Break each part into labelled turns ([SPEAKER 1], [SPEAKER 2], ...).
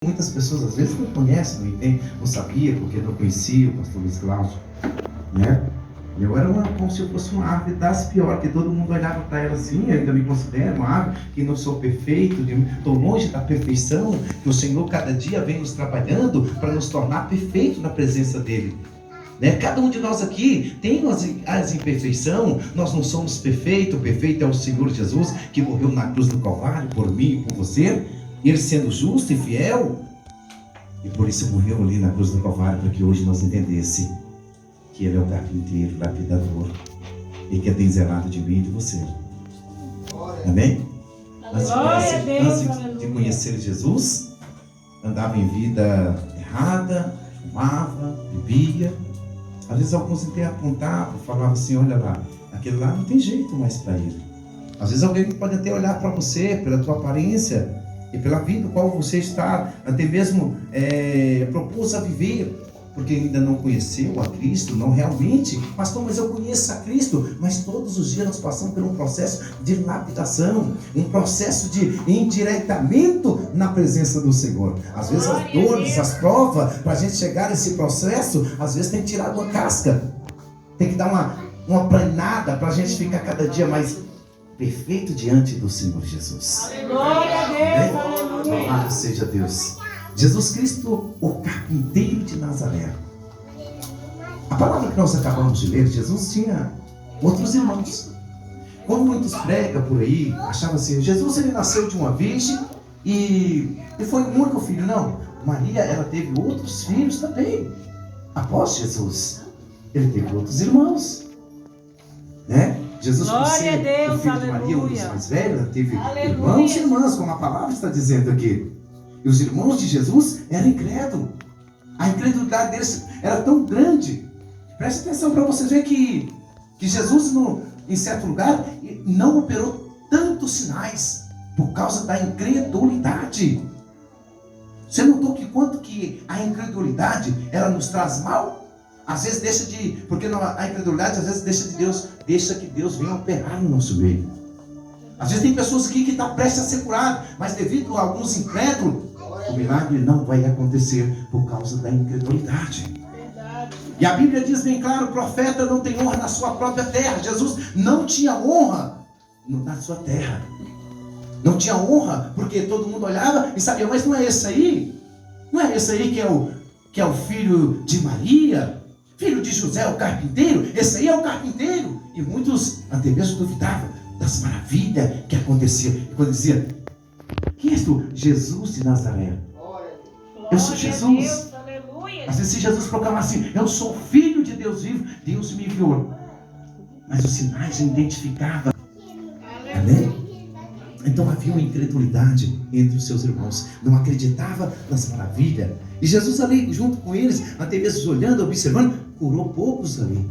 [SPEAKER 1] Muitas pessoas às vezes não conhecem, não entendem, não sabia porque não conhecia o pastor Luiz Cláudio, né? Eu era como se eu fosse uma árvore das piores, que todo mundo olhava para ela assim. Eu ainda me considero uma árvore que não sou perfeito, estou longe da perfeição, que o Senhor cada dia vem nos trabalhando para nos tornar perfeitos na presença dEle. Né? Cada um de nós aqui tem as imperfeições, nós não somos perfeitos, perfeito é o Senhor Jesus, que morreu na cruz do Calvário por mim e por você, Ele sendo justo e fiel, e por isso morreu ali na cruz do Calvário, para que hoje nós entendesse que Ele é o carpinteiro, lapidador, e que é bem zelado de mim e de você. Amém? Antes de conhecer Jesus, andava em vida errada, fumava, bebia. Às vezes alguns até apontavam, falavam assim: olha lá, aquele lá não tem jeito mais para ele. Às vezes alguém pode até olhar para você, pela tua aparência e pela vida no qual você está, até mesmo propôs a viver, porque ainda não conheceu a Cristo, não realmente. Pastor, mas eu conheço a Cristo. Mas todos os dias nós passamos por um processo de lapidação, um processo de endireitamento na presença do Senhor. Às vezes as dores, as provas, para a gente chegar nesse processo, às vezes tem que tirar uma casca, tem que dar uma planada para a gente ficar cada dia mais perfeito diante do Senhor Jesus.
[SPEAKER 2] Glória a Deus, aleluia.
[SPEAKER 1] Louvado seja Deus. Jesus Cristo, o carpinteiro de Nazaré. A palavra que nós acabamos de ler, Jesus tinha outros irmãos. Como muitos pregam por aí, achavam assim: Jesus ele nasceu de uma virgem e foi o único filho. Não, Maria ela teve outros filhos também. Após Jesus, ele teve outros irmãos, né? Jesus, por ser o filho de Maria, um dos mais velhos, teve irmãos e irmãs, como a palavra está dizendo aqui. E os irmãos de Jesus eram incrédulos. A incredulidade deles era tão grande. Preste atenção para você ver que Jesus, em certo lugar, não operou tantos sinais por causa da incredulidade. Você notou que quanto que a incredulidade ela nos traz mal? Às vezes porque a incredulidade às vezes deixa que Deus venha operar no nosso meio. Às vezes tem pessoas aqui que estão prestes a ser curadas, mas devido a alguns incrédulos, o milagre não vai acontecer por causa da incredulidade. Verdade. E a Bíblia diz bem claro: o profeta não tem honra na sua própria terra. Jesus não tinha honra na sua terra. Não tinha honra, porque todo mundo olhava e sabia: mas não é esse aí? Não é esse aí que é o filho de Maria? Filho de José, o carpinteiro? Esse aí é o carpinteiro. E muitos até mesmo duvidavam das maravilhas que aconteciam. E quando dizia: quem és tu? Jesus de Nazaré. Eu sou Jesus. Às vezes se Jesus proclamar assim: eu sou filho de Deus vivo, Deus me enviou. Mas os sinais já identificavam. Amém? Então havia uma incredulidade entre os seus irmãos. Não acreditava nas maravilhas. E Jesus ali junto com eles, até mesmo olhando, observando, curou poucos ali.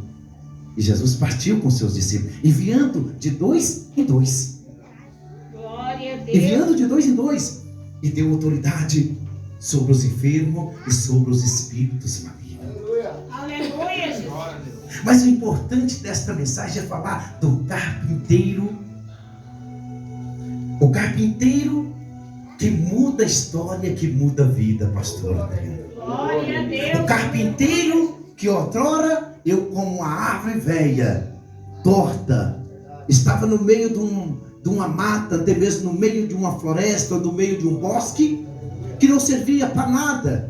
[SPEAKER 1] E Jesus partiu com seus discípulos, enviando de 2 em 2.
[SPEAKER 2] Glória a Deus.
[SPEAKER 1] Enviando de 2 em 2. E deu autoridade sobre os enfermos e sobre os espíritos malignos.
[SPEAKER 2] Aleluia, Jesus.
[SPEAKER 1] Mas o importante desta mensagem é falar do carpinteiro. O carpinteiro que muda a história, que muda a vida, pastor.
[SPEAKER 2] Glória a Deus.
[SPEAKER 1] O carpinteiro que outrora eu, como uma árvore velha, torta, estava no meio de uma mata, até mesmo no meio de uma floresta, no meio de um bosque, que não servia para nada.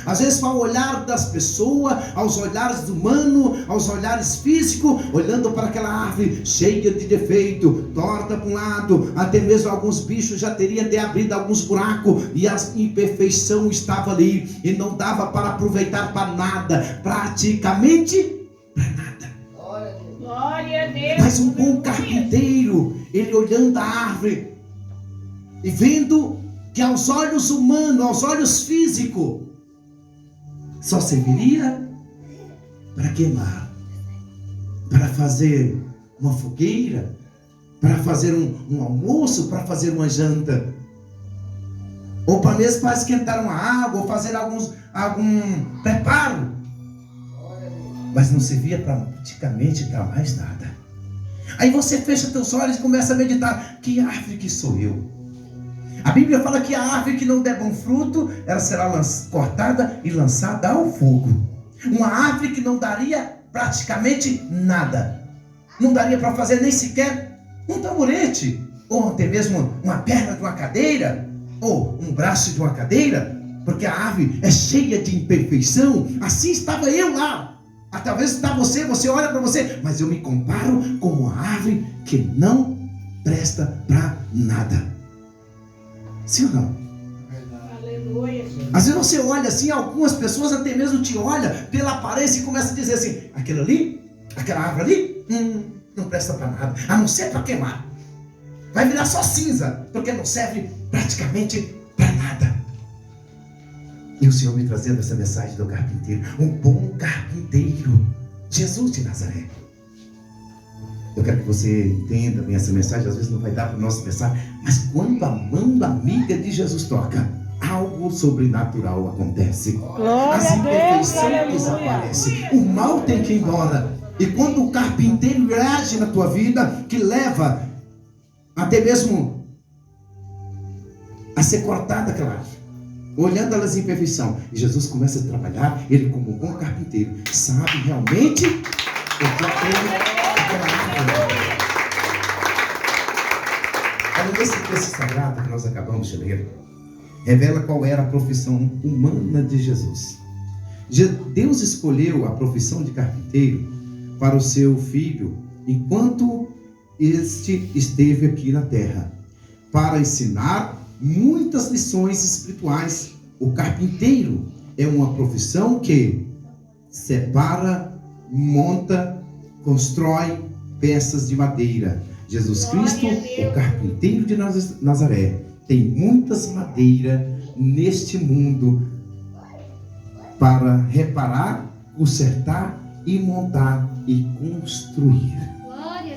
[SPEAKER 1] Às vezes para o olhar das pessoas, aos olhares humanos, aos olhares físicos, olhando para aquela árvore cheia de defeito, torta para um lado, até mesmo alguns bichos já teriam de abrir alguns buracos, e a imperfeição estava ali, e não dava para aproveitar para nada, praticamente para nada.
[SPEAKER 2] Glória a Deus.
[SPEAKER 1] Mas um bom carpinteiro, ele olhando a árvore e vendo que aos olhos humanos, aos olhos físicos, só serviria para queimar, para fazer uma fogueira, para fazer um almoço, para fazer uma janta, ou para mesmo para esquentar uma água, ou fazer algum preparo, mas não servia praticamente para mais nada. Aí você fecha teus olhos e começa a meditar: que árvore que sou eu? A Bíblia fala que a árvore que não der bom fruto, ela será cortada e lançada ao fogo. Uma árvore que não daria praticamente nada. Não daria para fazer nem sequer um tamborete, ou até mesmo uma perna de uma cadeira, ou um braço de uma cadeira, porque a árvore é cheia de imperfeição. Assim estava eu lá. Talvez está você olha para você, mas eu me comparo com uma árvore que não presta para nada. Sim ou não?
[SPEAKER 2] Aleluia.
[SPEAKER 1] Às vezes você olha assim, algumas pessoas até mesmo te olham pela aparência e começa a dizer assim: aquilo ali, aquela árvore ali, não presta para nada, a não ser para queimar. Vai virar só cinza, porque não serve praticamente para nada. E o Senhor me trazendo essa mensagem do carpinteiro, um bom carpinteiro, Jesus de Nazaré. Eu quero que você entenda bem essa mensagem. Às vezes não vai dar para o nosso pensar, mas quando a mão amiga de Jesus toca, algo sobrenatural acontece. As imperfeições desaparecem, o mal tem que ir embora. E quando o carpinteiro age na tua vida, que leva até mesmo a ser cortada aquela árvore, olhando elas em imperfeição, e Jesus começa a trabalhar, ele como um bom carpinteiro, sabe realmente o que aquela árvore. Olha, nesse texto sagrado que nós acabamos de ler, revela qual era a profissão humana de Jesus. Deus escolheu a profissão de carpinteiro para o seu filho, enquanto este esteve aqui na terra, para ensinar muitas lições espirituais. O carpinteiro é uma profissão que separa, monta, constrói peças de madeira. Jesus Cristo, o carpinteiro de Nazaré, tem muitas madeiras neste mundo para reparar, consertar e montar e construir.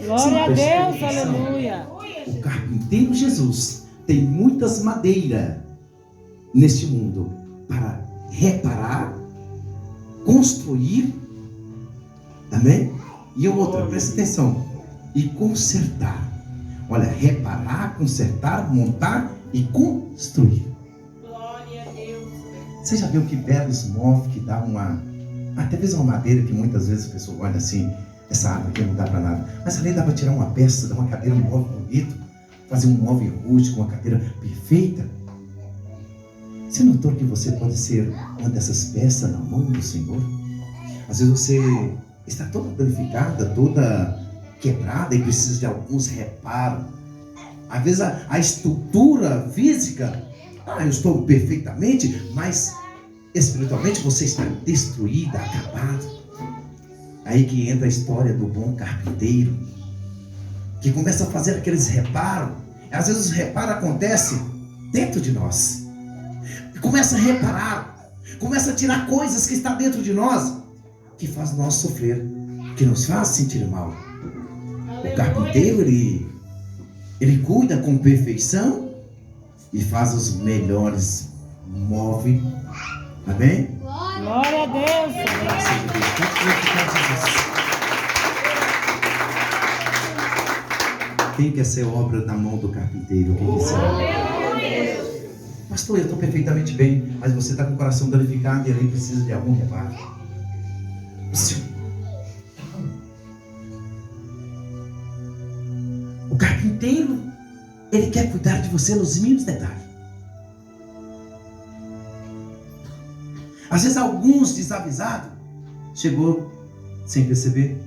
[SPEAKER 3] Glória a Deus, aleluia.
[SPEAKER 1] O carpinteiro Jesus tem muitas madeiras neste mundo para reparar, construir, amém? E outra, presta atenção, e consertar. Olha, reparar, consertar, montar e construir.
[SPEAKER 2] Glória a Deus.
[SPEAKER 1] Você já viu que belos móveis que dá até mesmo uma madeira que muitas vezes a pessoa olha assim, essa árvore aqui não dá para nada, mas ali dá para tirar uma peça, dar uma cadeira, um móvel bonito, fazer um móvel rústico, uma cadeira perfeita. Você notou que você pode ser uma dessas peças na mão do Senhor? Às vezes você está toda danificada, toda quebrada e precisa de alguns reparos. Às vezes a estrutura física, eu estou perfeitamente, mas espiritualmente você está destruída, acabado. Aí que entra a história do bom carpinteiro, que começa a fazer aqueles reparos. Às vezes os reparos acontecem dentro de nós. Começa a reparar, começa a tirar coisas que estão dentro de nós, que faz nós sofrer, que nos faz sentir mal. O carpinteiro, ele cuida com perfeição e faz os melhores móveis. Amém?
[SPEAKER 3] Glória a Deus.
[SPEAKER 1] Quem quer ser obra da mão do carpinteiro? Quem quer ser? Pastor, eu estou perfeitamente bem, mas você está com o coração danificado e ali precisa de algum reparo. O carpinteiro, ele quer cuidar de você nos mínimos detalhes. Às vezes alguns desavisados chegou sem perceber,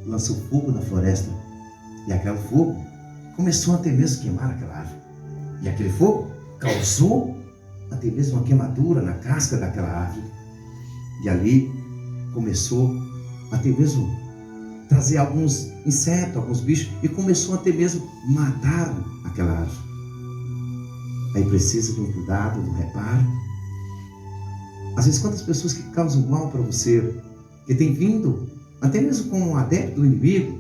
[SPEAKER 1] lançou fogo na floresta, e aquele fogo começou até mesmo a queimar aquela árvore, e aquele fogo causou até mesmo uma queimadura na casca daquela árvore, e ali começou até mesmo trazer alguns insetos, alguns bichos, e começou até mesmo matar aquela árvore. Aí precisa de um cuidado, de um reparo. Às vezes, quantas pessoas que causam mal para você, que tem vindo, até mesmo com um adepto do inimigo,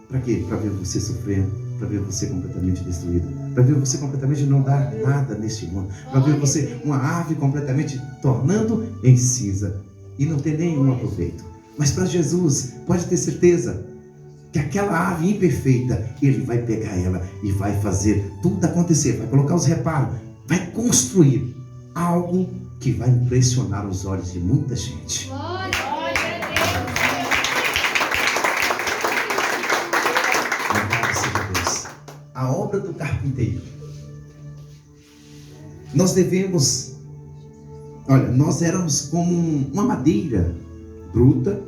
[SPEAKER 1] para quê? Para ver você sofrendo, para ver você completamente destruído, para ver você completamente não dar nada neste mundo, para ver você uma árvore completamente tornando em cinza e não ter nenhum aproveito. Mas para Jesus, pode ter certeza que aquela ave imperfeita, ele vai pegar ela e vai fazer tudo acontecer, vai colocar os reparos, vai construir algo que vai impressionar os olhos de muita gente. Louvado seja Deus. A obra do carpinteiro. Nós devemos, olha, nós éramos como uma madeira bruta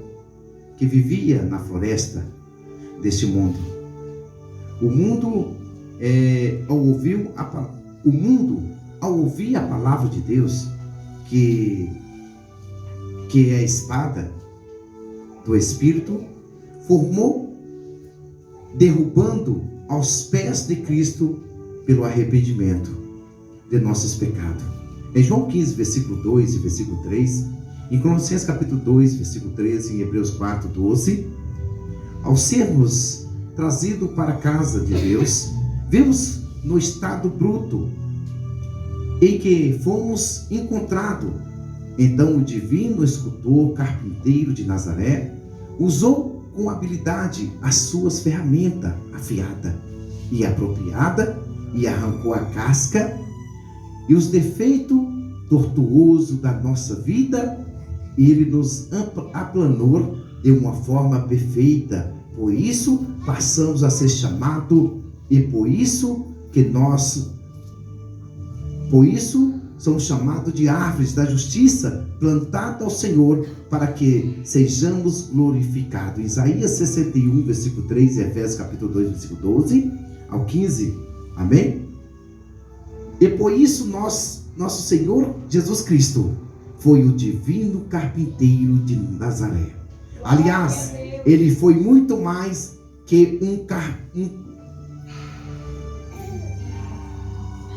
[SPEAKER 1] que vivia na floresta deste mundo. O mundo, ao ouvir a palavra de Deus, que é a espada do Espírito, formou, derrubando aos pés de Cristo pelo arrependimento de nossos pecados. Em João 15, versículo 2 e versículo 3, em Colossenses capítulo 2, versículo 13, em Hebreus 4, 12, ao sermos trazidos para a casa de Deus, vemos no estado bruto em que fomos encontrados. Então o divino escultor, carpinteiro de Nazaré, usou com habilidade as suas ferramentas afiadas e apropriada, e arrancou a casca e os defeitos tortuosos da nossa vida, e ele nos aplanou de uma forma perfeita. Por isso passamos a ser chamados, e por isso somos chamados de árvores da justiça, plantadas ao Senhor, para que sejamos glorificados. Isaías 61, versículo 3, e Efésios capítulo 2, versículo 12 ao 15. Amém? E por isso nosso Senhor Jesus Cristo foi o divino carpinteiro de Nazaré. Aliás, ele foi muito mais que um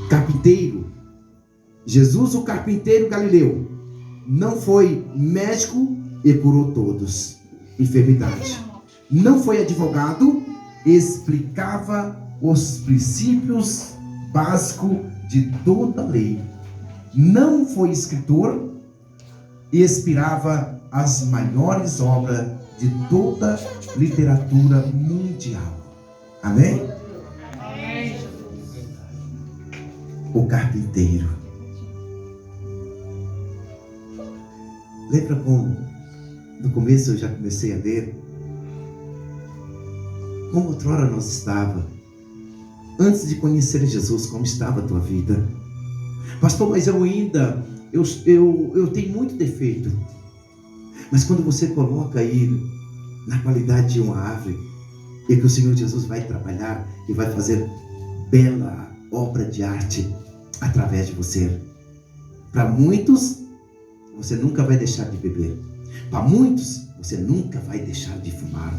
[SPEAKER 1] carpinteiro. Jesus, o carpinteiro galileu, não foi médico e curou todos enfermidade. Não foi advogado, explicava os princípios básicos de toda a lei. Não foi escritor e inspirava as maiores obras de toda a literatura mundial. Amém? O carpinteiro. Lembra como no começo eu já comecei a ler como outrora nós estava, antes de conhecer Jesus, como estava a tua vida? Pastor, mas eu ainda eu tenho muito defeito. Mas quando você coloca aí na qualidade de uma árvore, e que o Senhor Jesus vai trabalhar e vai fazer bela obra de arte através de você. Para muitos, você nunca vai deixar de beber. Para muitos, você nunca vai deixar de fumar.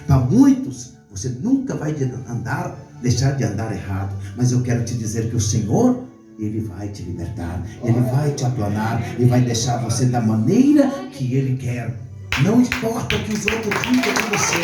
[SPEAKER 1] Para muitos, você nunca vai deixar de andar errado. Mas eu quero te dizer que o Senhor, Ele vai te libertar, Ele vai te aplanar e vai deixar você da maneira que Ele quer. Não importa o que os outros digam de você.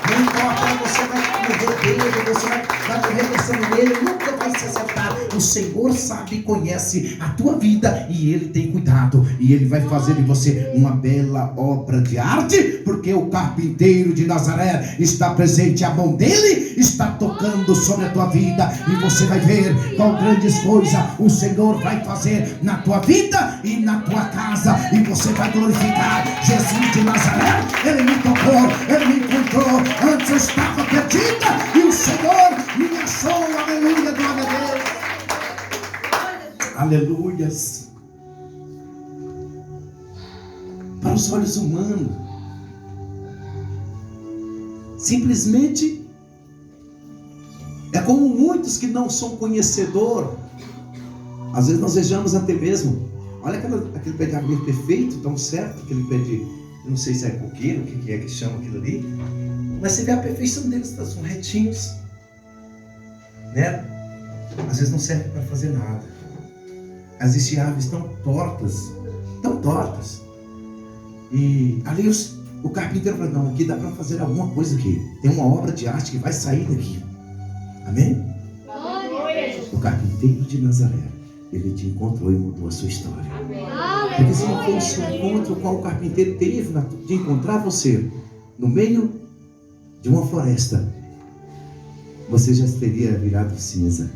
[SPEAKER 1] Não importa, você vai morrer dele, você vai morrer pensando nele, nunca vai se acertar. O Senhor sabe e conhece a tua vida, e Ele tem cuidado, e Ele vai fazer de você uma bela obra de arte, porque o carpinteiro de Nazaré está presente, a mão dele está tocando sobre a tua vida, e você vai ver qual grandes coisas o Senhor vai fazer na tua vida e na tua casa, e você vai glorificar Jesus de Nazaré. Ele me tocou, Ele me encontrou. Antes eu estava perdida e o Senhor me achou. Aleluia, glória a Deus. Aleluias. Para os olhos humanos, simplesmente é como muitos que não são conhecedores. Às vezes nós vejamos até mesmo, olha aquele pé de árvore perfeito, tão certo, aquele pé de, eu não sei se é coqueiro, o que é que chama aquilo ali. Mas você vê a perfeição deles, são retinhos, né? Às vezes não serve para fazer nada. Existem árvores tão tortas. E ali o carpinteiro falou, não, aqui dá para fazer alguma coisa aqui. Tem uma obra de arte que vai sair daqui. Amém? O carpinteiro de Nazaré, ele te encontrou e mudou a sua história. Porque se não fosse o encontro qual o carpinteiro teve de encontrar você no meio de uma floresta, você já teria virado cinza.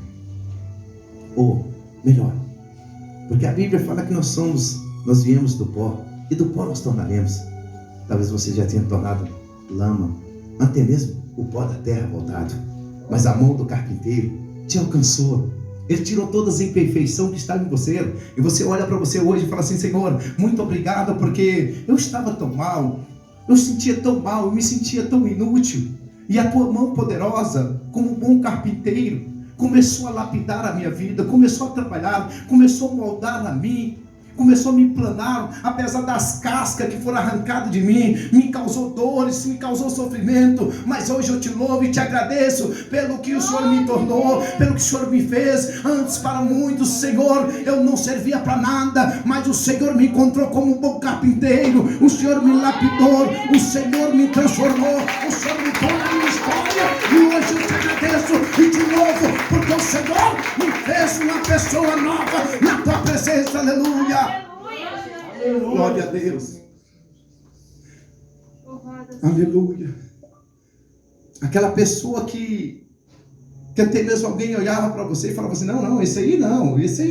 [SPEAKER 1] Ou, melhor, porque a Bíblia fala que nós viemos do pó, e do pó nós tornaremos. Talvez você já tenha tornado lama, até mesmo o pó da terra voltado. Mas a mão do carpinteiro te alcançou. Ele tirou todas as imperfeições que estavam em você. E você olha para você hoje e fala assim: Senhor, muito obrigado, porque eu estava tão mal, eu sentia tão mal, eu me sentia tão inútil. E a tua mão poderosa, como um bom carpinteiro, começou a lapidar a minha vida, começou a trabalhar, começou a moldar a mim, começou a me planar, apesar das cascas que foram arrancadas de mim, me causou dores, me causou sofrimento, mas hoje eu te louvo e te agradeço pelo que o Senhor me tornou, pelo que o Senhor me fez. Antes, para muitos, Senhor, eu não servia para nada, mas o Senhor me encontrou como um bom carpinteiro, o Senhor me lapidou, o Senhor me transformou, o Senhor me pôs na minha história, e hoje eu te agradeço e te louvo, porque o Senhor me fez uma pessoa nova na tua presença. Aleluia. Glória a Deus. Aleluia. Aquela pessoa que até mesmo alguém olhava para você e falava assim: não, esse aí não, esse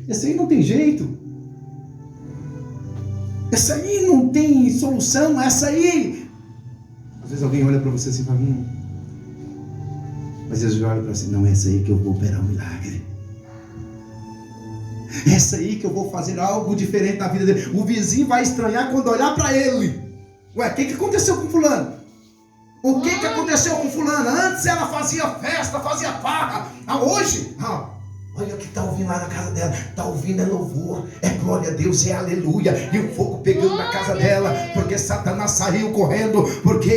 [SPEAKER 1] aí não tem jeito, esse aí não tem solução, essa aí. Às vezes alguém olha para você assim e fala: mas eles olham para você: não, essa aí que eu vou operar um milagre, essa aí que eu vou fazer algo diferente na vida dele. O vizinho vai estranhar quando olhar para ele: ué, o que aconteceu com fulano? O que aconteceu com fulano? Antes ela fazia festa, fazia farra, hoje, olha o que está ouvindo lá na casa dela. Está ouvindo é louvor, é glória a Deus, é aleluia. E o fogo pegando na casa dela, porque Satanás saiu correndo, porque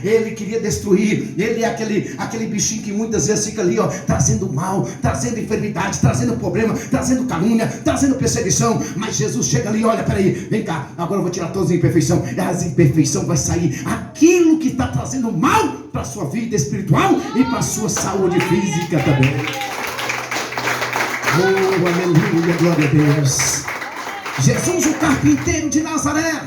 [SPEAKER 1] ele queria destruir. Ele é aquele bichinho que muitas vezes fica ali, trazendo mal, trazendo enfermidade, trazendo problema, trazendo calúnia, trazendo perseguição. Mas Jesus chega ali: olha, peraí, vem cá, agora eu vou tirar todas as imperfeições. E as imperfeições vai sair aquilo que está trazendo mal para a sua vida espiritual e para a sua saúde física também. Oh, aleluia, glória a Deus. Jesus, o carpinteiro de Nazaré,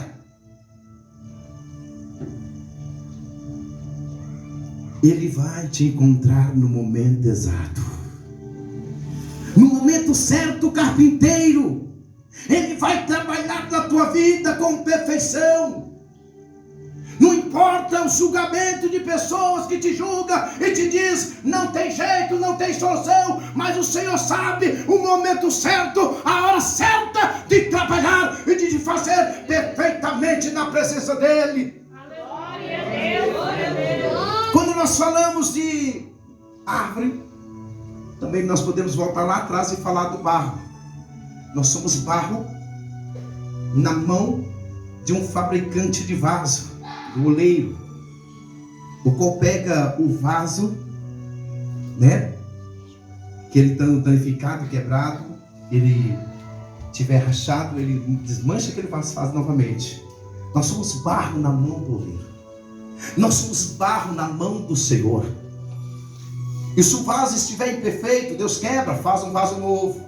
[SPEAKER 1] ele vai te encontrar no momento exato, no momento certo. O carpinteiro, ele vai trabalhar na tua vida com perfeição. Não importa o julgamento de pessoas que te julgam e te diz: não tem jeito, não tem solução, mas o Senhor sabe o momento certo, a hora certa de trabalhar e de fazer perfeitamente na presença dEle.
[SPEAKER 2] Glória a Deus, glória a Deus.
[SPEAKER 1] Quando nós falamos de árvore, também nós podemos voltar lá atrás e falar do barro. Nós somos barro na mão de um fabricante de vaso, do oleiro, o qual pega o vaso, né, que ele está danificado, quebrado, ele tiver rachado, ele desmancha aquele vaso e faz novamente. Nós somos barro na mão do oleiro, nós somos barro na mão do Senhor. E se o vaso estiver imperfeito, Deus quebra, faz um vaso novo.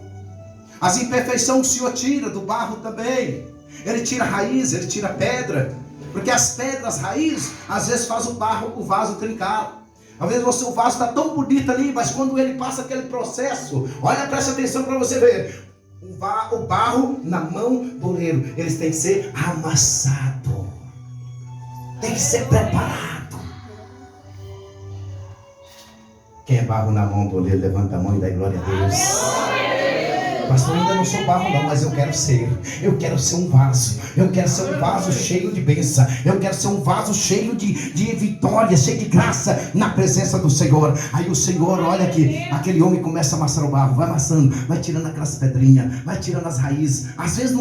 [SPEAKER 1] As imperfeições o Senhor tira do barro também. Ele tira a raiz, ele tira a pedra, porque as pedras, raízes, às vezes faz o vaso trincar. Às vezes o vaso está tão bonito ali, mas quando ele passa aquele processo, olha, presta atenção para você ver. O barro na mão do oleiro, eles têm que ser amassado, tem que ser preparado. Quem é barro na mão do oleiro, levanta a mão e dá glória a Deus. Pastor, eu ainda não sou barro não, mas eu quero ser um vaso. Eu quero ser um vaso cheio de bênção. Eu quero ser um vaso cheio de vitória, cheio de graça na presença do Senhor. Aí o Senhor, olha que aquele homem começa a amassar o barro, vai amassando, vai tirando aquelas pedrinhas, vai tirando as raízes. Às vezes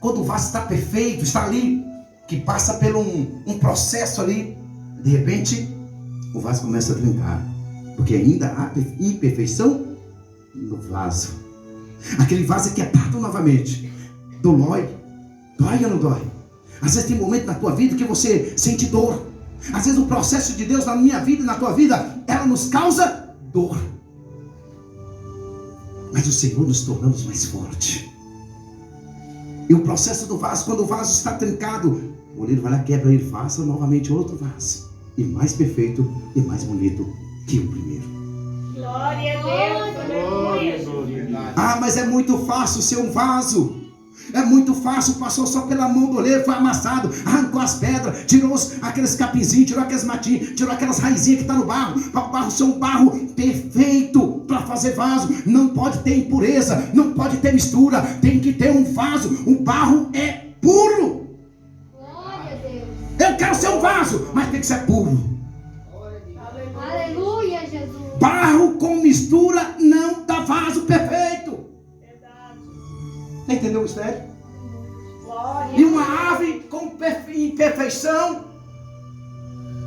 [SPEAKER 1] quando o vaso está perfeito, está ali, que passa por um processo ali, de repente o vaso começa a trincar, porque ainda há imperfeição no vaso. Aquele vaso é quebrado novamente. Dói ou não dói? Às vezes tem momento na tua vida que você sente dor. Às vezes o processo de Deus na minha vida e na tua vida, ela nos causa dor. Mas o Senhor nos tornamos mais fortes. E o processo do vaso, quando o vaso está trincado, o oleiro vai lá, quebra ele, faça novamente outro vaso. e mais perfeito e mais bonito que o primeiro.
[SPEAKER 2] Glória a Deus. Aleluia.
[SPEAKER 1] Ah, mas é muito fácil ser um vaso. É muito fácil, passou só pela mão do oleiro, foi amassado, arrancou as pedras, tirou aqueles capinzinhos, tirou aqueles matinhos, tirou aquelas raizinhas que estão no barro, para o barro ser um barro perfeito para fazer vaso. Não pode ter impureza, não pode ter mistura, tem que ter um vaso. O barro é puro.
[SPEAKER 4] Glória a Deus.
[SPEAKER 1] Eu quero ser um vaso, mas tem que ser puro.
[SPEAKER 4] Aleluia, Jesus.
[SPEAKER 1] Barro com mistura não dá vaso perfeito.
[SPEAKER 2] Verdade.
[SPEAKER 1] Entendeu o mistério?
[SPEAKER 2] Glória.
[SPEAKER 1] E uma ave com imperfeição,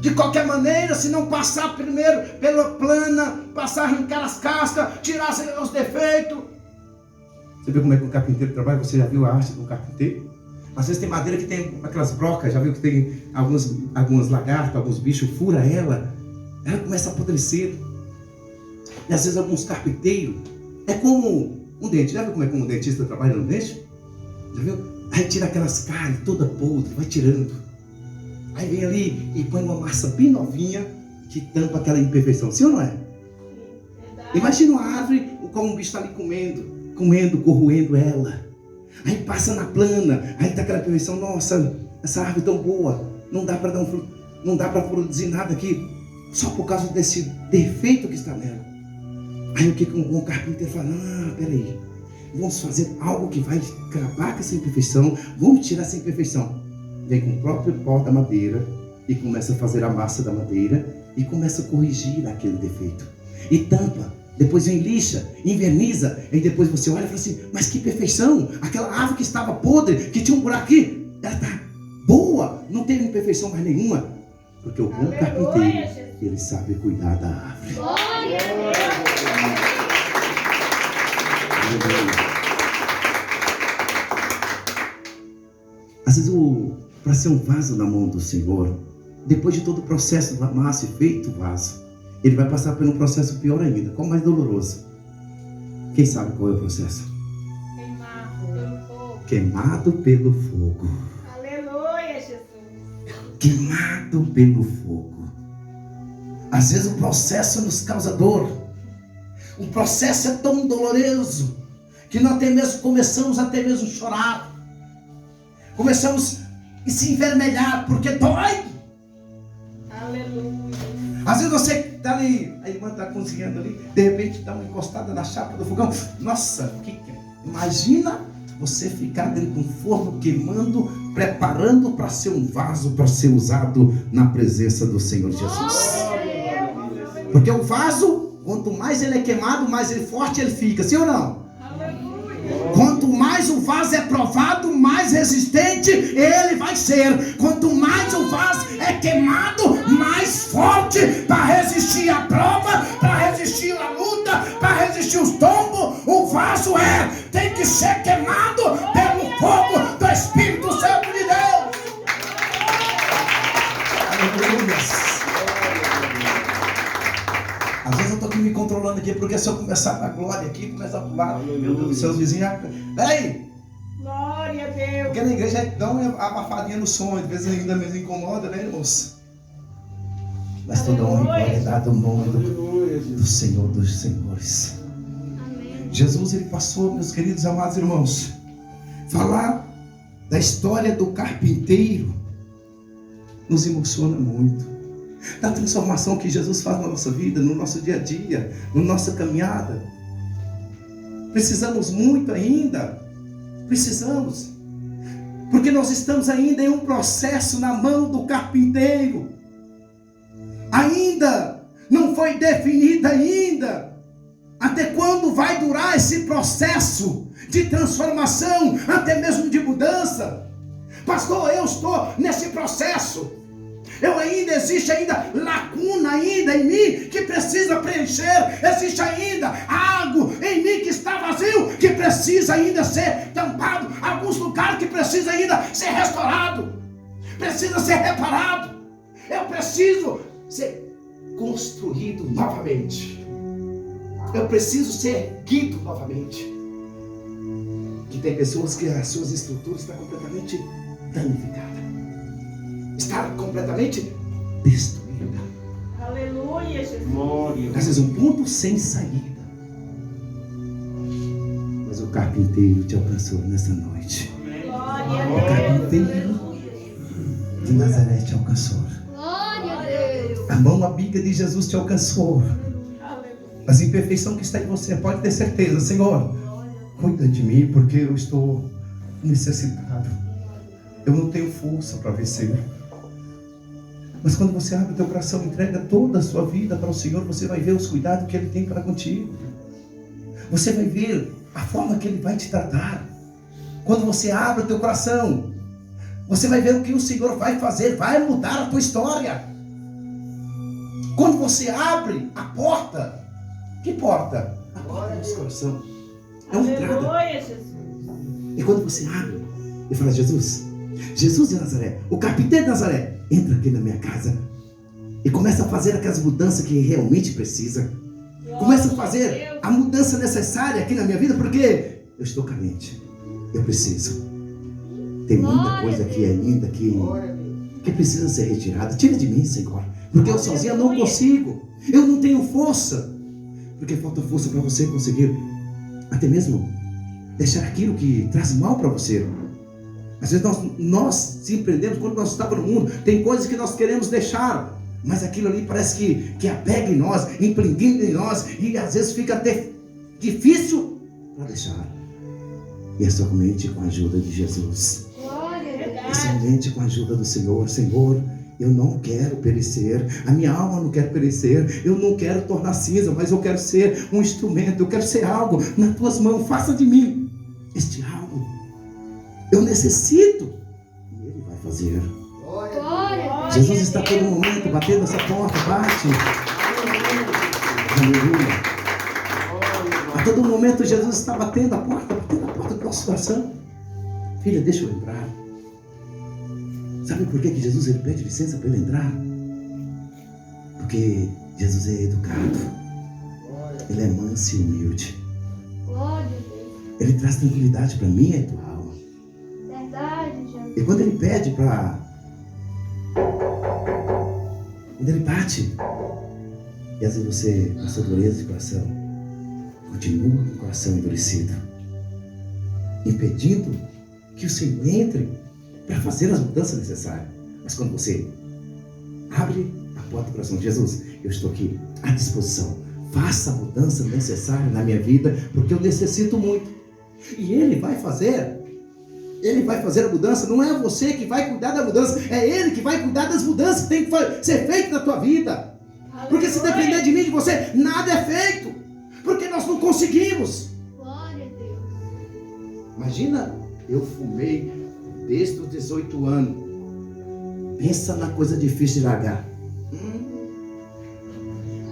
[SPEAKER 1] de qualquer maneira, se não passar primeiro pela plana, passar a arrancar as cascas, tirar os defeitos. Você viu como é que o carpinteiro trabalha? Você já viu a arte do carpinteiro? Às vezes tem madeira que tem aquelas brocas, já viu que tem algumas lagartas, alguns bichos, fura ela começa a apodrecer. E às vezes alguns carpinteiros, é como um dente. Já viu como é que um dentista trabalha no dente? Já viu? Aí tira aquelas caras toda podre, vai tirando. Aí vem ali e põe uma massa bem novinha que tampa aquela imperfeição. Sim ou não é? Imagina uma árvore como um bicho está ali comendo, corroendo ela. Aí passa na plana, aí está aquela imperfeição. Nossa, essa árvore tão boa, não dá para dar um fruto, não dá para produzir nada aqui, só por causa desse defeito que está nela. Aí o que um carpinteiro fala? Ah, peraí, vamos fazer algo que vai acabar com essa imperfeição, vamos tirar essa imperfeição. Vem com o próprio pó da madeira e começa a fazer a massa da madeira e começa a corrigir aquele defeito. E tampa, depois vem lixa, inverniza, e depois você olha e fala assim, mas que perfeição! Aquela árvore que estava podre, que tinha um buraco aqui, ela está boa, não teve imperfeição mais nenhuma. Porque o bom carpinteiro, ele sabe cuidar da árvore.
[SPEAKER 4] Glória a Deus.
[SPEAKER 1] Às vezes, para ser um vaso na mão do Senhor, depois de todo o processo da massa e feito o vaso, ele vai passar por um processo pior ainda, qual mais doloroso? Quem sabe qual é o processo?
[SPEAKER 2] Queimado pelo fogo.
[SPEAKER 1] Queimado pelo fogo.
[SPEAKER 2] Aleluia, Jesus.
[SPEAKER 1] Queimado pelo fogo. Às vezes o processo nos causa dor. O processo é tão doloroso que nós até mesmo começamos até mesmo a chorar. Começamos a se envermelhar porque dói.
[SPEAKER 2] Aleluia.
[SPEAKER 1] Às vezes você está ali, a irmã está cozinhando ali, de repente dá uma encostada na chapa do fogão. Nossa, imagina você ficar dentro de um forno queimando, preparando para ser um vaso, para ser usado na presença do Senhor Jesus. Porque o vaso, quanto mais ele é queimado, mais ele forte ele fica, sim ou não? Quanto mais o vaso é provado, mais resistente ele vai ser. Quanto mais o vaso é queimado, mais forte para resistir à prova, para resistir à luta, para resistir os tombos. O vaso tem que ser queimado pelo fogo do Espírito Santo de Deus. Aleluia. Às vezes eu estou aqui me controlando aqui, porque se eu começar a glória aqui, começar a pular, meu Deus, seus vizinhos, peraí,
[SPEAKER 2] Glória a Deus.
[SPEAKER 1] porque na igreja dá uma abafadinha no som, às vezes ainda mesmo incomoda, né, irmãos? Mas toda honra e glória é dada ao nome do Senhor dos Senhores.
[SPEAKER 4] Amém.
[SPEAKER 1] Jesus, ele passou, meus queridos amados irmãos, falar da história do carpinteiro nos emociona muito. Da transformação que Jesus faz na nossa vida, no nosso dia a dia, na nossa caminhada. Precisamos muito ainda. Precisamos. Porque nós estamos ainda em um processo na mão do carpinteiro. Ainda não foi definida ainda até quando vai durar esse processo de transformação, até mesmo de mudança. Pastor, eu estou nesse processo. Existe ainda lacuna ainda em mim que precisa preencher. Existe ainda algo em mim que está vazio, que precisa ainda ser tampado. Alguns lugares que precisa ainda ser restaurado, precisa ser reparado. Eu preciso ser construído novamente. Eu preciso ser erguido novamente. Que tem pessoas que as suas estruturas estão completamente danificadas, está completamente destruída. vida.
[SPEAKER 2] Aleluia, Jesus.
[SPEAKER 5] Glória.
[SPEAKER 1] Às vezes um ponto sem saída. Mas o carpinteiro te alcançou nessa noite.
[SPEAKER 2] Glória
[SPEAKER 1] O
[SPEAKER 2] a Deus.
[SPEAKER 1] carpinteiro de Nazaré te alcançou.
[SPEAKER 4] Glória a Deus.
[SPEAKER 1] A mão amiga de Jesus te alcançou.
[SPEAKER 2] Aleluia.
[SPEAKER 1] As imperfeições que está em você, pode ter certeza, Senhor, cuida de mim, porque eu estou necessitado. Eu não tenho força para vencer. Mas quando você abre o teu coração, entrega toda a sua vida para o Senhor, você vai ver os cuidados que Ele tem para contigo. Você vai ver a forma que Ele vai te tratar. Quando você abre o teu coração, você vai ver o que o Senhor vai fazer, vai mudar a tua história. Quando você abre a porta, que porta? A porta do nosso coração. É uma entrada.
[SPEAKER 2] Aleluia, Jesus.
[SPEAKER 1] E quando você abre e fala, Jesus de Nazaré, o carpinteiro de Nazaré, entra aqui na minha casa e começa a fazer aquelas mudanças que realmente precisa. Começa a fazer a mudança necessária aqui na minha vida, porque eu estou carente, eu preciso. Tem muita coisa aqui ainda que precisa ser retirada. Tira de mim, Senhor, porque eu sozinho não consigo. Eu não tenho força, porque falta força para você conseguir até mesmo deixar aquilo que traz mal para você. Às vezes nós se empreendemos quando nós estamos no mundo. Tem coisas que nós queremos deixar, mas aquilo ali parece que apega em nós, impregna em nós, e às vezes fica até difícil para deixar. E é somente com a ajuda de Jesus.
[SPEAKER 4] Glória a Deus.
[SPEAKER 1] É somente com a ajuda do Senhor. Senhor, eu não quero perecer, a minha alma não quer perecer, eu não quero tornar cinza, mas eu quero ser um instrumento, eu quero ser algo nas tuas mãos. Faça de mim este algo. Eu necessito. E Ele vai fazer.
[SPEAKER 4] Glória a Deus.
[SPEAKER 1] Jesus está a todo momento batendo essa porta, bate. Aleluia. A todo momento Jesus está batendo a porta do nosso coração. Filha, deixa eu entrar. Sabe por que Jesus ele pede licença para ele entrar? Porque Jesus é educado. Ele é manso e humilde.
[SPEAKER 4] Glória a Deus.
[SPEAKER 1] Ele traz tranquilidade para mim e a tua alma.
[SPEAKER 4] Verdade, Jesus.
[SPEAKER 1] E quando ele pede para... Quando ele bate, e às vezes você, com sua dureza de coração, continua com o coração endurecido, impedindo que o Senhor entre para fazer as mudanças necessárias. Mas quando você abre a porta do coração de Jesus, eu estou aqui à disposição. Faça a mudança necessária na minha vida, porque eu necessito muito. E Ele vai fazer. Ele vai fazer a mudança. Não é você que vai cuidar da mudança, é Ele que vai cuidar das mudanças que tem que ser feito na tua vida. Porque se depender de mim, de você, nada é feito. Porque nós não conseguimos.
[SPEAKER 4] Glória a Deus.
[SPEAKER 1] Imagina, eu fumei desde os 18 anos. Pensa na coisa difícil de largar.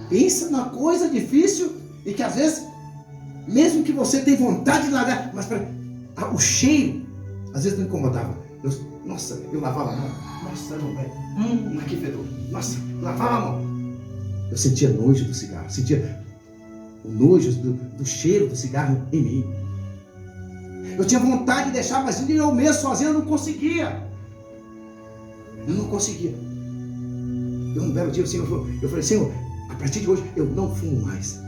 [SPEAKER 1] Pensa na coisa difícil e que às vezes, mesmo que você tenha vontade de largar, mas o cheiro, às vezes não incomodava. Eu lavava a mão. Nossa, não vai. Mas que fedor. Nossa, lavava a mão. Eu sentia nojo do cigarro, sentia o nojo do cheiro do cigarro em mim. Eu tinha vontade de deixar, mas eu mesmo sozinho eu não conseguia. Eu não conseguia. Um belo dia eu falei, Senhor, a partir de hoje eu não fumo mais.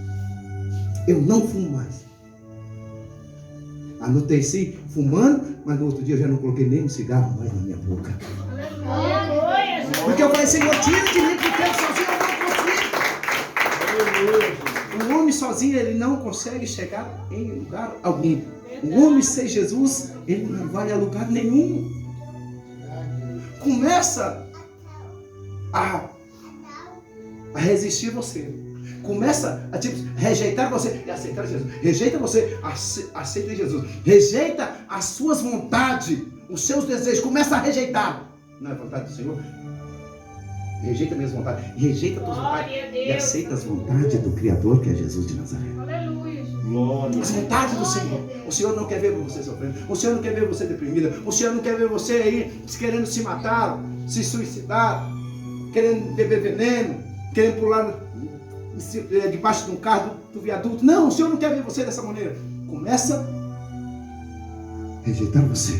[SPEAKER 1] Eu não fumo mais. Anotei sim, fumando, mas no outro dia eu já não coloquei nem um cigarro mais na minha boca.
[SPEAKER 2] Aleluia, Jesus.
[SPEAKER 1] Porque eu falei, Senhor, tira de mim, porque eu sozinho eu não consigo. O homem sozinho, ele não consegue chegar em lugar algum. O homem sem Jesus, ele não vai a lugar nenhum. Começa a resistir você. Começa a rejeitar você e aceitar Jesus. Rejeita você, aceita Jesus. Rejeita as suas vontades, os seus desejos. Começa a rejeitar. Não é a vontade do Senhor? Rejeita minhas vontades. Rejeita as tuas vontades. E aceita as vontades do Criador, que é Jesus de Nazaré.
[SPEAKER 2] Aleluia, Jesus.
[SPEAKER 5] Glória.
[SPEAKER 1] As vontades do Senhor. O Senhor não quer ver você sofrendo. O Senhor não quer ver você deprimida. O Senhor não quer ver você aí querendo se matar, se suicidar, querendo beber veneno, querendo pular debaixo de um carro do viaduto. Não, o Senhor não quer ver você dessa maneira. Começa a rejeitar você.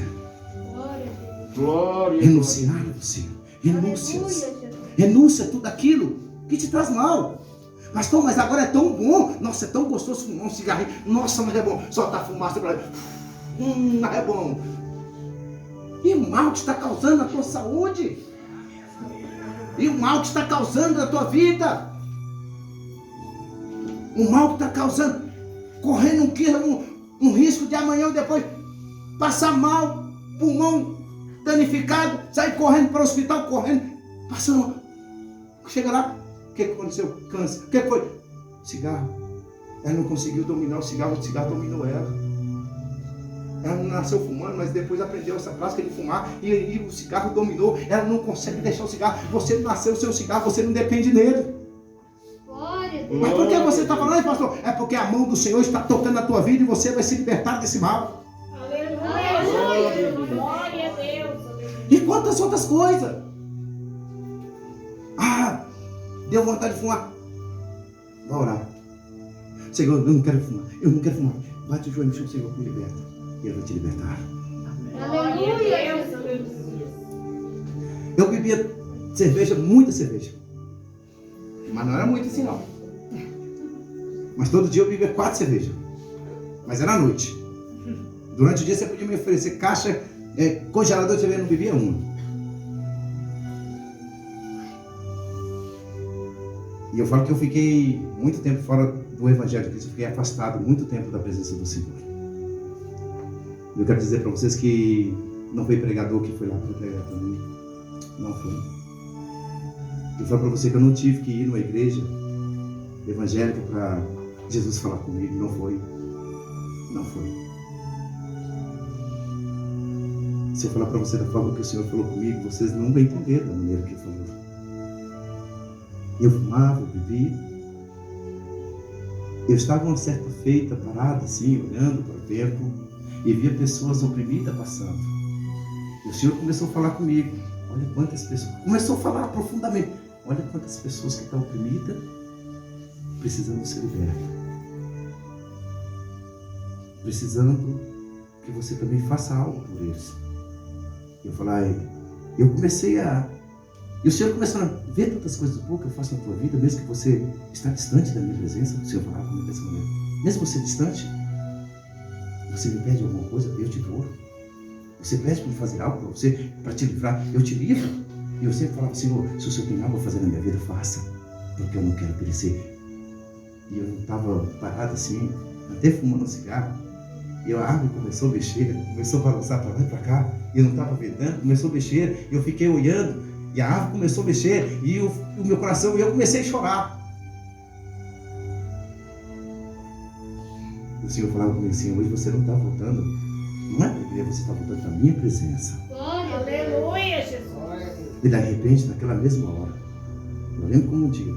[SPEAKER 4] Glória a Deus.
[SPEAKER 5] Glória.
[SPEAKER 1] Renunciar a você. Renúncias.
[SPEAKER 4] Aleluia, Jesus.
[SPEAKER 1] Renúncia a tudo aquilo que te traz mal. Pastor, mas agora é tão bom. Nossa, é tão gostoso fumar um cigarrinho. Nossa, mas é bom. Soltar fumaça pra é bom. E o mal que está causando na tua saúde. E o mal que está causando na tua vida. O mal que está causando. Correndo um risco de amanhã ou depois passar mal. Pulmão danificado. Sair correndo para o hospital, correndo. Passando. Chega lá. O que aconteceu? Câncer. O que foi? Cigarro. Ela não conseguiu dominar o cigarro dominou ela. Ela não nasceu fumando, mas depois aprendeu essa prática de fumar e o cigarro dominou. Ela não consegue deixar o cigarro. Você nasceu o seu cigarro, você não depende dele.
[SPEAKER 4] Glória a Deus.
[SPEAKER 1] Mas por que você está falando, pastor? É porque a mão do Senhor está tocando na tua vida e você vai se libertar desse mal.
[SPEAKER 2] Aleluia. Glória a Deus.
[SPEAKER 1] E quantas outras coisas? Ah, deu vontade de fumar. Vai orar. Senhor, eu não quero fumar. Eu não quero fumar. Bate o joelho no chão, Senhor, me liberta. E Ele vai te libertar.
[SPEAKER 4] Aleluia.
[SPEAKER 1] Eu bebia cerveja, muita cerveja. Mas não era muito assim não. Mas todo dia eu bebia 4 cervejas. Mas era à noite. Durante o dia você podia me oferecer caixa congelador de cerveja, eu não bebia uma. E eu falo que eu fiquei muito tempo fora do Evangelho de Cristo. Eu fiquei afastado muito tempo da presença do Senhor. Eu quero dizer para vocês que não foi pregador que foi lá para pregar para mim. Não foi. Eu falo para você que eu não tive que ir numa igreja evangélica para Jesus falar comigo. Não foi. Não foi. Se eu falar para você da forma que o Senhor falou comigo, vocês não vão entender da maneira que Ele falou. Eu fumava, eu bebia. Eu estava uma certa feita, parada assim, olhando para o tempo. E via pessoas oprimidas passando. E o Senhor começou a falar comigo. Olha quantas pessoas. Começou a falar profundamente. Olha quantas pessoas que estão oprimidas, precisando ser libertas. Precisando que você também faça algo por eles. Eu falei, eu comecei a... E o Senhor começou a ver tantas coisas boas que eu faço na tua vida, mesmo que você está distante da minha presença. O Senhor falava comigo dessa maneira. Mesmo você distante, você me pede alguma coisa, eu te dou. Você pede para me fazer algo para você, para te livrar, eu te livro. E eu sempre falava, Senhor, se o Senhor tem algo a fazer na minha vida, faça, porque eu não quero perecer. E eu estava parado assim, até fumando um cigarro, e a árvore começou a mexer, começou a balançar para lá e para cá, e eu não estava vendo, começou a mexer, e eu fiquei olhando, e a árvore começou a mexer, e o meu coração, e eu comecei a chorar. O Senhor falava comigo assim, hoje você não está voltando, não é para a igreja, você está voltando para a minha presença.
[SPEAKER 4] Glória a Deus.
[SPEAKER 2] Aleluia, Jesus.
[SPEAKER 1] E de repente, naquela mesma hora, eu lembro como um dia,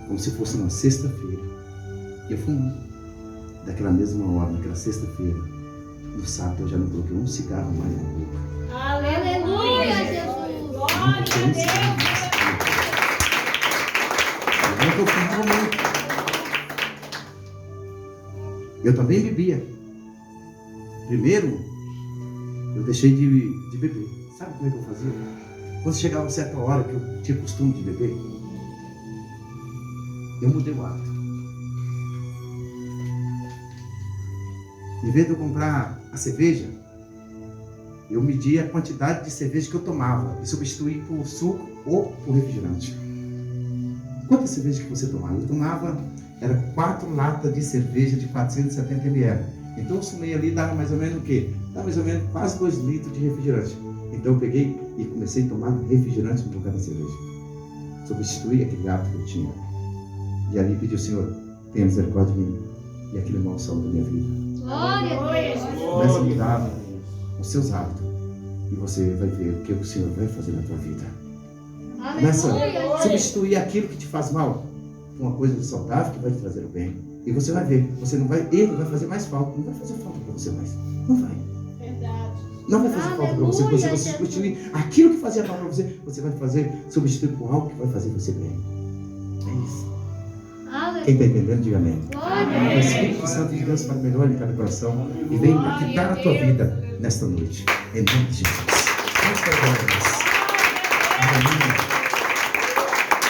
[SPEAKER 1] como se fosse uma sexta-feira, eu fumando. Daquela mesma hora, naquela sexta-feira, no sábado eu já não coloquei um cigarro mais na boca.
[SPEAKER 4] Aleluia, Jesus.
[SPEAKER 2] Glória a Deus.
[SPEAKER 1] Eu fumava muito. Eu também bebia. Primeiro, eu deixei de beber. Sabe como é que eu fazia? Quando chegava uma certa hora que eu tinha costume de beber, eu mudei o hábito. Em vez de eu comprar a cerveja, eu media a quantidade de cerveja que eu tomava e substituí por suco ou por refrigerante. Quantas cervejas que você tomava? Eu tomava, era 4 latas de cerveja de 470 ml. Então eu somei ali, dava mais ou menos o quê? Dava mais ou menos quase 2 litros de refrigerante. Então eu peguei e comecei a tomar refrigerante no lugar da cerveja. Substituí aquele hábito que eu tinha. E ali pedi ao Senhor, tenha misericórdia de mim. E aquele mal saiu da minha vida.
[SPEAKER 4] Glória a Deus.
[SPEAKER 1] Comece a mudar os seus hábitos. E você vai ver o que o Senhor vai fazer na tua vida. Começa a substituir aquilo que te faz mal por uma coisa saudável que vai te trazer o bem. E você vai ver, ele vai fazer mais falta. Não vai fazer falta para você mais. Não vai.
[SPEAKER 2] Verdade.
[SPEAKER 1] Não vai fazer falta para você. Você vai substituir aquilo que fazia mal para você. Você vai substituir por algo que vai fazer você bem. É isso. Quem está entendendo, diga amém. O Espírito Santo de Deus faz melhor em cada coração e vem impactar a tua vida nesta noite. Em nome de Jesus. Aleluia.